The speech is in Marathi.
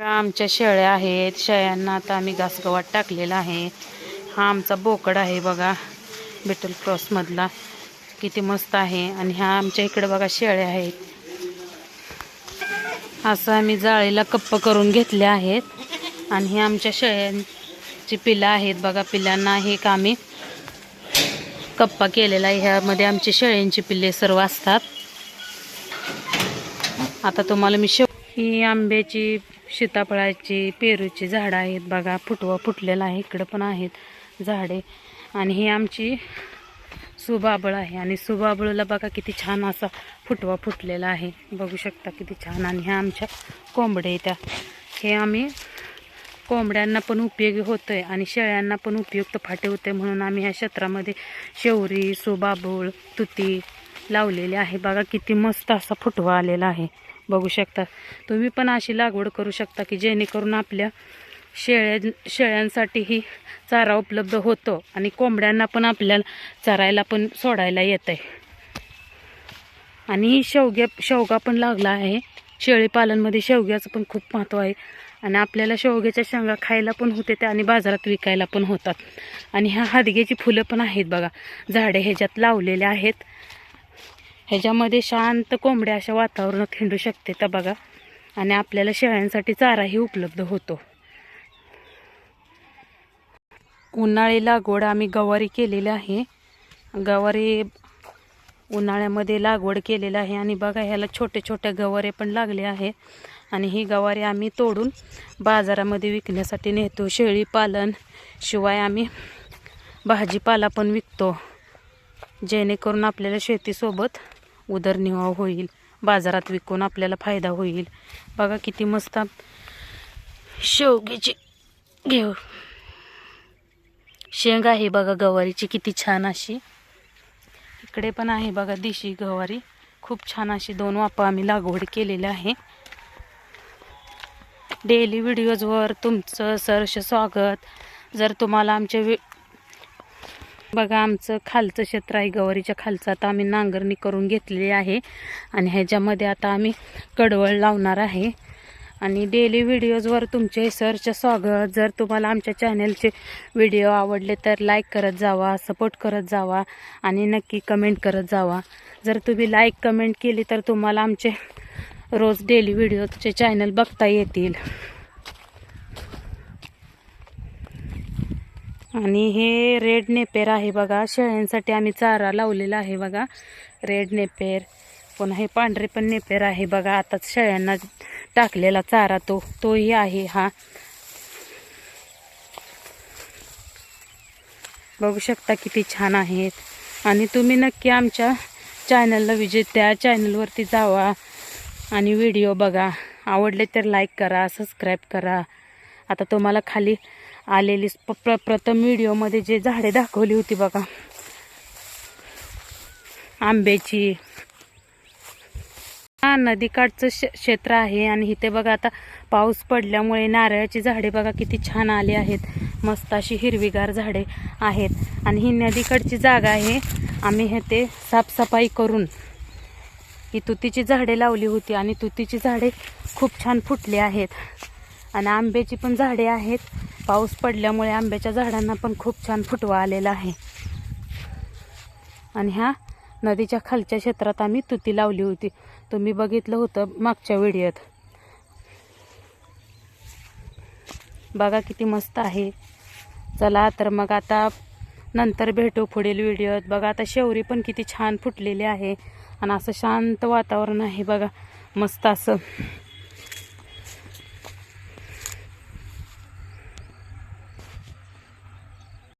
आमच्या शेळ्या आहेत. शेळ्यांना आता आम्ही घासगवत टाकलेला आहे. हा आमचा बोकड आहे बघा, बेटल क्रॉस मधला, किती मस्त आहे. आणि ह्या आमच्या इकडे बघा शेळ्या आहेत. असं आम्ही जाळीला कप्प करून घेतले आहेत. आणि हे आमच्या शेळ्यांची पिल्लं आहेत बघा. पिल्लांना हे आम्ही कप्पा केलेला आहे. ह्यामध्ये आमची शेळ्यांची पिल्ले सर्व असतात. आता तुम्हाला मी ही आंब्याची, सीताफळाची, पेरूची झाडं आहेत बघा. फुटवा फुटलेला आहे. इकडं पण आहेत झाडे. आणि ही आमची सुबाबळ आहे. आणि सुबाबळूला बघा किती छान असा फुटवा फुटलेला आहे, बघू शकता किती छान. आणि ह्या आमच्या कोंबड्या त्या, हे आम्ही कोंबड्यांना पण उपयोगी होतोय आणि शेळ्यांना पण उपयुक्त फाटे होते, म्हणून आम्ही ह्या क्षेत्रामध्ये शेवरी, सुबाबूळ, तुती लावलेले आहे बघा. किती मस्त असा फुटवा आलेला आहे, बघू शकता. तुम्ही पण अशी लागवड करू शकता की जेणेकरून आपल्या शेळ्यांसाठी ही चारा उपलब्ध होतो आणि कोंबड्यांना पण आपल्याला चरायला पण सोडायला येतंय. आणि शेवगा पण लागला आहे. शेळीपालनमध्ये शेवग्याचं पण खूप महत्त्व आहे. आणि आपल्याला शेवग्याच्या शेंगा खायला पण होते त्या आणि बाजारात विकायला पण होतात. आणि ह्या हादग्याची फुलं पण आहेत बघा, झाडे ह्याच्यात लावलेले आहेत. ह्याच्यामध्ये शांत कोंबड्या अशा वातावरणात हिंडू शकते तर बघा. आणि आपल्याला शेळ्यांसाठी चाराही उपलब्ध होतो. उन्हाळी लागवड आम्ही गवारी केलेली आहे. गवारी उन्हाळ्यामध्ये लागवड केलेलं आहे. आणि बघा ह्याला छोटे छोटे गवारे पण लागले आहे. आणि ही गवारी आम्ही तोडून बाजारामध्ये विकण्यासाठी नेतो. शेळी पालन शिवाय आम्ही भाजीपाला पण विकतो, जेणेकरून आपल्याला शेतीसोबत उदरनिर्वाह होईल. बाजारात विकून आपल्याला फायदा होईल. बघा किती मस्त शेवग्याची शेंग आहे बघा गवारीची, किती छान अशी. इकडे पण आहे बघा देशी गवारी, खूप छान अशी 2 वापा आम्ही लागवड केलेल्या आहे. डेली व्हिडिओजवर तुमचं सहर्ष स्वागत. जर तुम्हाला आमचे बघा आमचं खालचं क्षेत्र आहे गवारीच्या खालचं, आता आम्ही नांगरणी करून घेतलेली आहे. आणि ह्याच्यामध्ये आता आम्ही कडवळ लावणार आहे. आणि डेली व्हिडिओजवर तुमचे सहर्ष स्वागत. जर तुम्हाला आमच्या चॅनलचे व्हिडिओ आवडले तर लाईक करत जावा, सपोर्ट करत जावा आणि नक्की कमेंट करत जावा. जर तुम्ही लाईक कमेंट केली तर तुम्हाला आमचे रोज डेली व्हिडिओचे चॅनल बघता येतील. आणि हे रेड नेपेर आहे बघा, शेळ्यांसाठी आम्ही चारा लावलेला आहे बघा. रेड नेपेर, पुन्हा हे पांढरे पण नेपेर आहे बघा. आताच शेळ्यांना टाकलेला चारा तोही आहे हा, बघू शकता किती छान आहेत. आणि तुम्ही नक्की आमच्या चॅनलला विजिट द्या, चॅनलवरती जावा आणि व्हिडिओ बघा. आवडले तर लाईक करा, सबस्क्राईब करा. आता तुम्हाला खाली आलेली प्रथम व्हिडिओमध्ये जे झाडे दाखवली होती बघा आंब्याची, हा नदीकाठचं क्षेत्र आहे. आणि इथे बघा आता पाऊस पडल्यामुळे नारळाची झाडे बघा किती छान आली आहेत, मस्त अशी हिरवीगार झाडे आहेत. आणि ही नदीकडची जागा आहे. आम्ही हे ते साफसफाई करून ही तुतीची झाडे लावली होती आणि तुतीची झाडे खूप छान फुटली आहेत. आणि आंब्याची पण झाडे आहेत. पाऊस पडल्यामुळे आंब्याच्या झाडांना पण खूप छान फुटवा आलेला आहे. आणि ह्या नदीच्या खालच्या क्षेत्रात आम्ही तुती लावली होती, तुम्ही बघितलं होतं मागच्या व्हिडिओत. बघा किती मस्त आहे. चला तर मग आता नंतर भेटू पुढील व्हिडिओत. बघा आता शेवरी पण किती छान फुटलेली आहे आणि असं शांत वातावरण आहे बघा, मस्त असं.